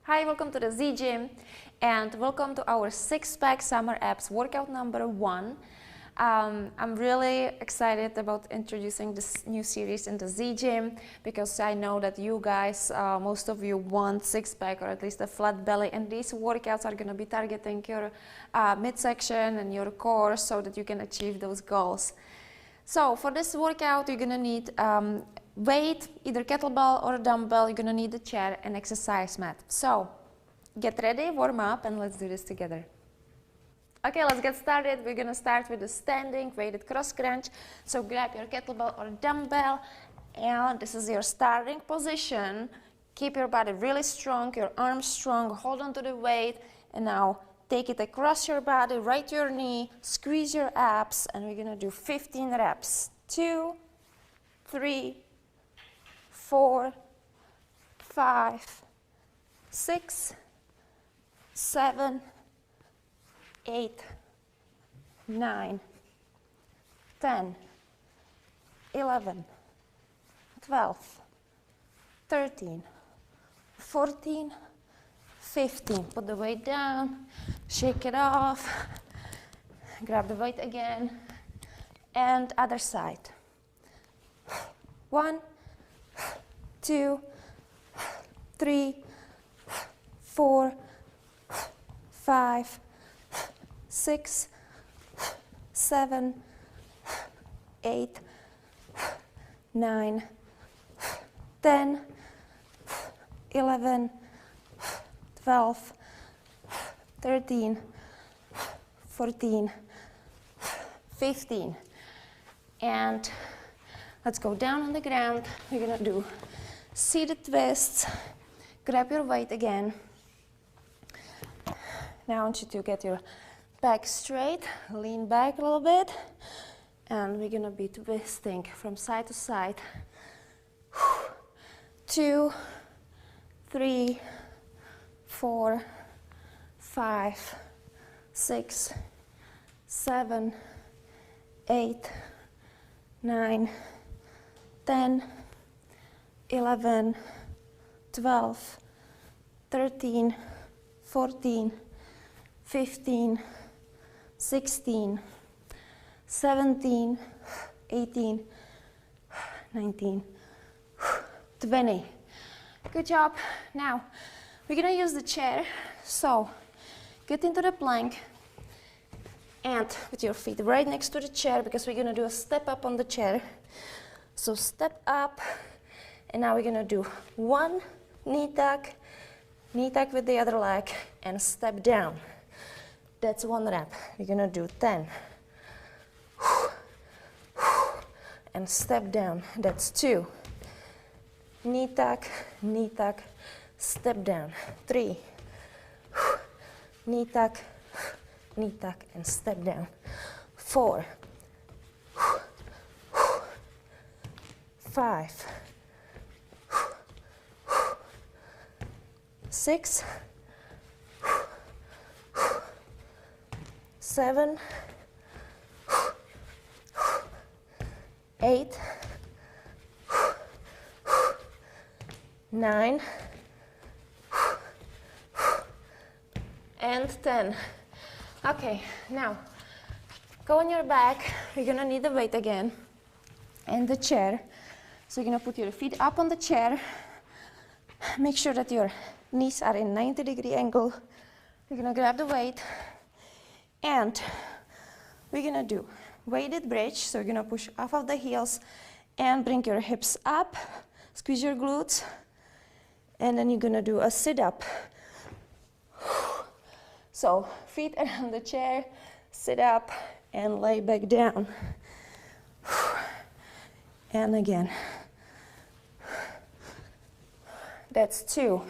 Hi, welcome to the Z Gym and welcome to our six-pack summer abs workout number 1. I'm really excited about introducing this new series in the Z Gym because I know that you guys, most of you want six-pack or at least a flat belly, and these workouts are going to be targeting your midsection and your core so that you can achieve those goals. So for this workout you're going to need weight, either kettlebell or dumbbell. You're going to need a chair and exercise mat. So get ready, warm up, and let's do this together. Okay, let's get started. We're going to start with the standing weighted cross crunch. So grab your kettlebell or dumbbell, and this is your starting position. Keep your body really strong, your arms strong, hold on to the weight, and now take it across your body, right your knee, squeeze your abs, and we're going to do 15 reps. 2, 3, 4, 5, 6, 7, 8, 9, 10, 11, 12, 13, 14, 15. Put the weight down, shake it off, grab the weight again, and other side. 1, 2, 3, 4, 5, 6, 7, 8, 9, 10, 11, 12, 13, 14, 15. And let's go down on the ground. We're gonna do seated twists. Grab your weight again. Now I want you to get your back straight, lean back a little bit, and we're gonna be twisting from side to side. 2, 3, 4, 5, 6, 7, 8, 9, 10, 11, 12, 13, 14, 15, 16, 17, 18, 19, 20. Good job. Now we're gonna use the chair. So get into the plank and with your feet right next to the chair, because we're gonna do a step up on the chair. So step up, and now we're gonna do one knee tuck with the other leg, and step down. That's 1 rep. We're gonna do 10. And step down. That's 2. Knee tuck, step down. 3. Knee tuck, and step down. 4. 5. 6. 7, 8, 9, and 10. Okay, now go on your back. You're gonna need the weight again and the chair. So you're gonna put your feet up on the chair. Make sure that your knees are in 90-degree angle. You're gonna grab the weight, and we're gonna do weighted bridge. So you're gonna push off of the heels and bring your hips up, squeeze your glutes, and then you're gonna do a sit-up. So feet around the chair, sit up, and lay back down. And again. That's 2.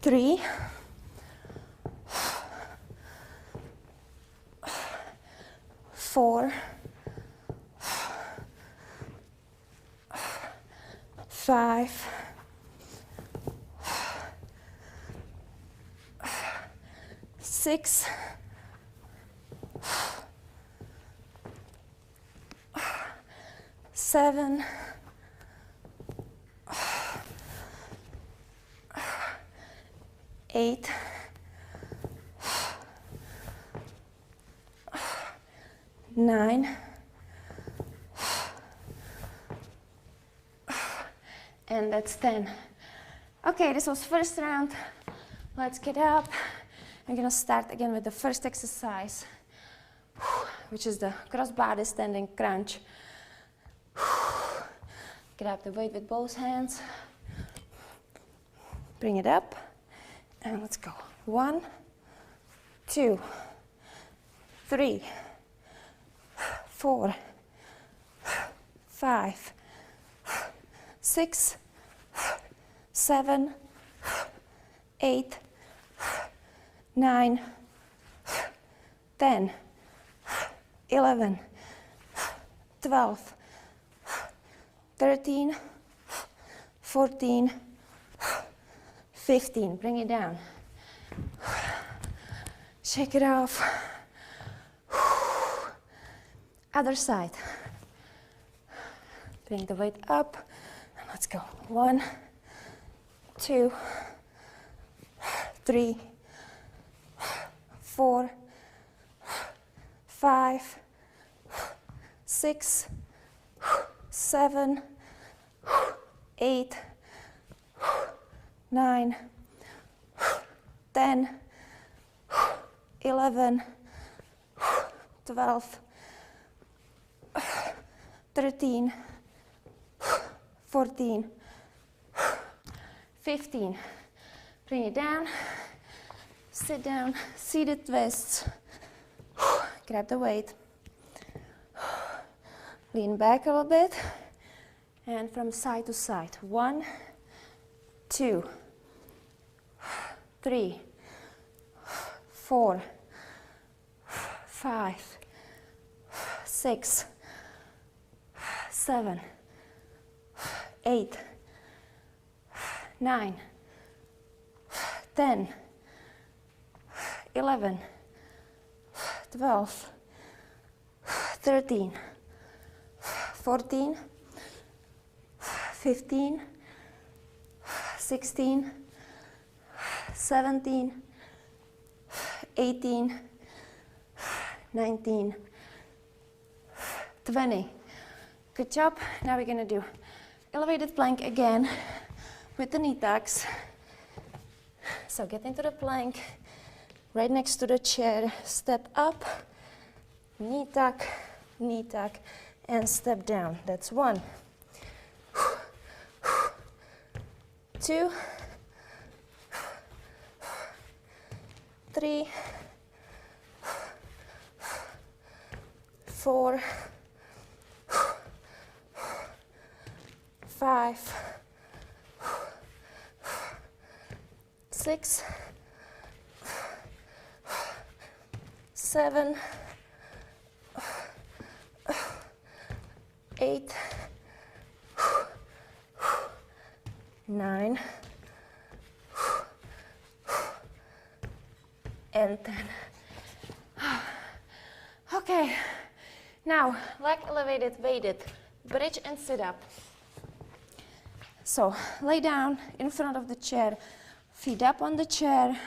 3. 4. 5. 6, 7, 7, 8, 9, and that's 10. Okay, this was first round. Let's get up. I'm gonna start again with the first exercise, which is the cross-body standing crunch. Grab the weight with both hands. Bring it up, and let's go. 1, 2, 3, 4, 5, 6, 7, 8, 9, 10, 11, 12, 13, 14, 15. Bring it down. Shake it off. Other side. Bring the weight up. And let's go. 1, 2, 3, 4, 5, 6, 7, 8, 9, 10, 11, 12, 13, 14, 15. Bring it down, sit down, seated twists, grab the weight, lean back a little bit, and from side to side. 1, 2, 3, 4, 5, 6, 7, 8, 9, 10, 11, 12, 13, 14, 15, 16, 17, 18, 19, 20. Good job. Now we're gonna do elevated plank again with the knee tucks. So get into the plank, right next to the chair, step up, knee tuck, and step down. That's 1, 2, 3, 4, 5, 6, 7, 8, 9, and 10. Okay, now leg elevated, weighted, bridge and sit up. So lay down in front of the chair, feet up on the chair.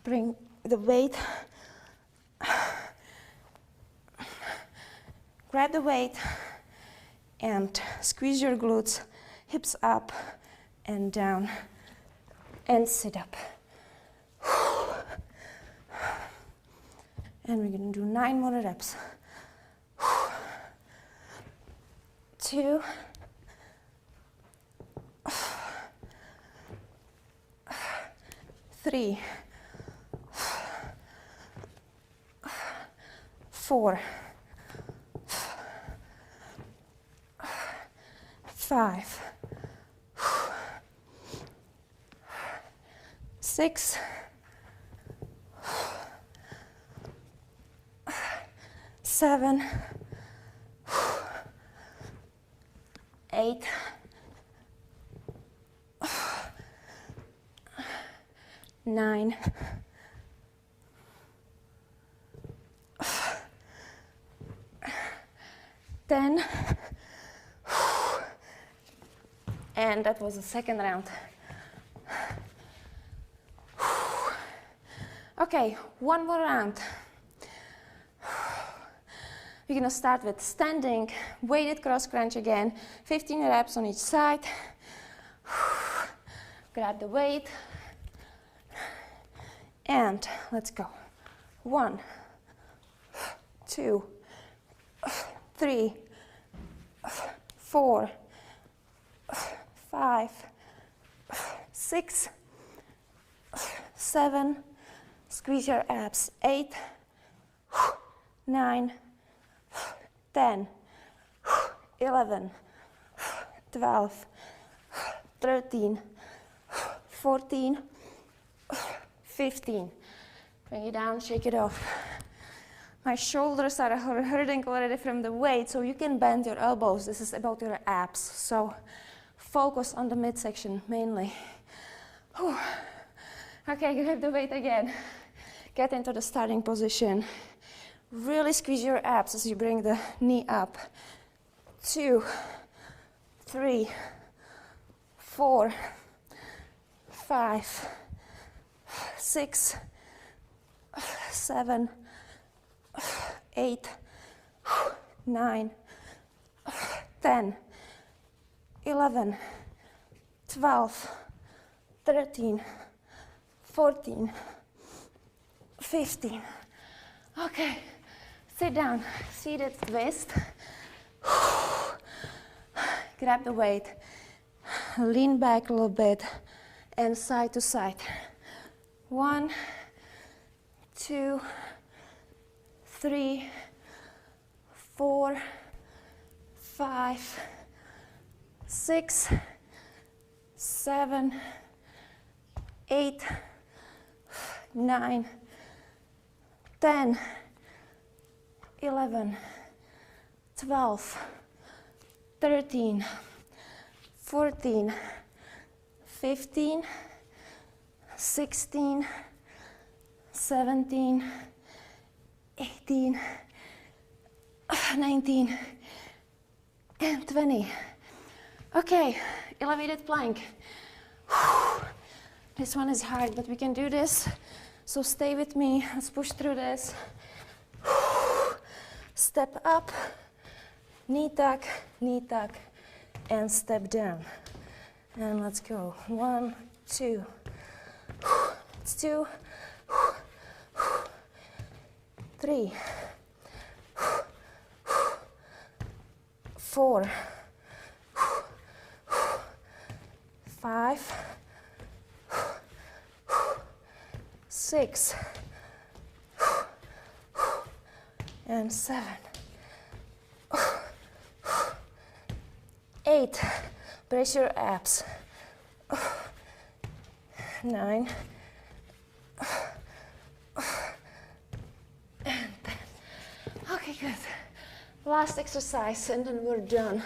Bring the weight. Grab the weight and squeeze your glutes, hips up and down, and sit up. And we're gonna do 9 more reps. 2, 3, 4, 5, 6, 7, 8, 9, 10. And that was the second round. Okay, one more round. We're gonna start with standing, weighted cross crunch again, 15 reps on each side. Grab the weight, and let's go. 1, 2, 3, 4, 5, 6, 7, squeeze your abs, 8, 9, 10, 11, 12, 13, 14, 15. Bring it down, shake it off. My shoulders are hurting already from the weight, so you can bend your elbows. This is about your abs, so focus on the midsection mainly. Whew. Okay, grab the weight again. Get into the starting position. Really squeeze your abs as you bring the knee up. 2, 3, 4, 5, 6, 7, 8, 9, 10, 11, 12, 13, 14, 15. Okay, sit down, seated twist. Grab the weight, lean back a little bit, and side to side. 1, 2, 3, 4, 5, 6, 7, 8, 9, 10, 11, 12, 13, 14, 15, 16, 17, 18, 19, and 20. Okay, elevated plank. This one is hard, but we can do this. So stay with me, let's push through this. Step up, knee tuck, and step down. And let's go. 1, 2. It's 2, 3, 4, 5, 6, and 7, 8. Brace your abs. 9, and 10. Okay, good. Last exercise, and then we're done.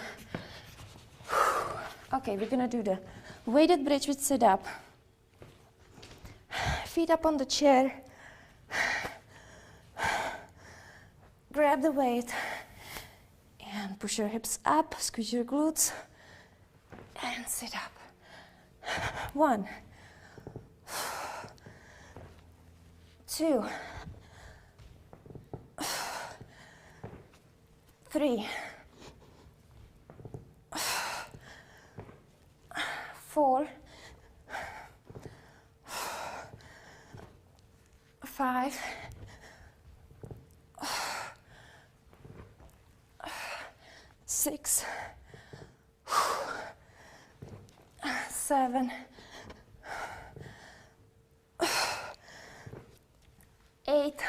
Okay, we're gonna do the weighted bridge with sit-up. Feet up on the chair. Grab the weight and push your hips up, squeeze your glutes, and sit up. 1, 2, 3, 4, 5, 6, 7, 8,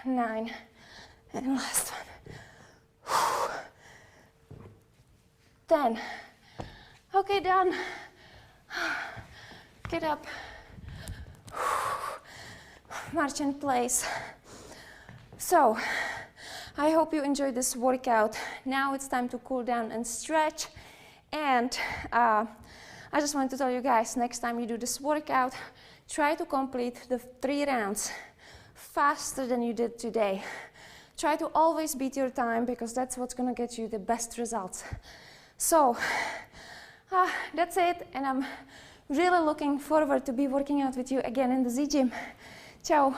9, and last one. 10. Okay, done. Get up. March in place. So, I hope you enjoyed this workout. Now it's time to cool down and stretch. And I just want to tell you guys, next time you do this workout, try to complete the 3 rounds faster than you did today. Try to always beat your time because that's what's gonna get you the best results. So, that's it, and I'm really looking forward to be working out with you again in the Z Gym. Ciao.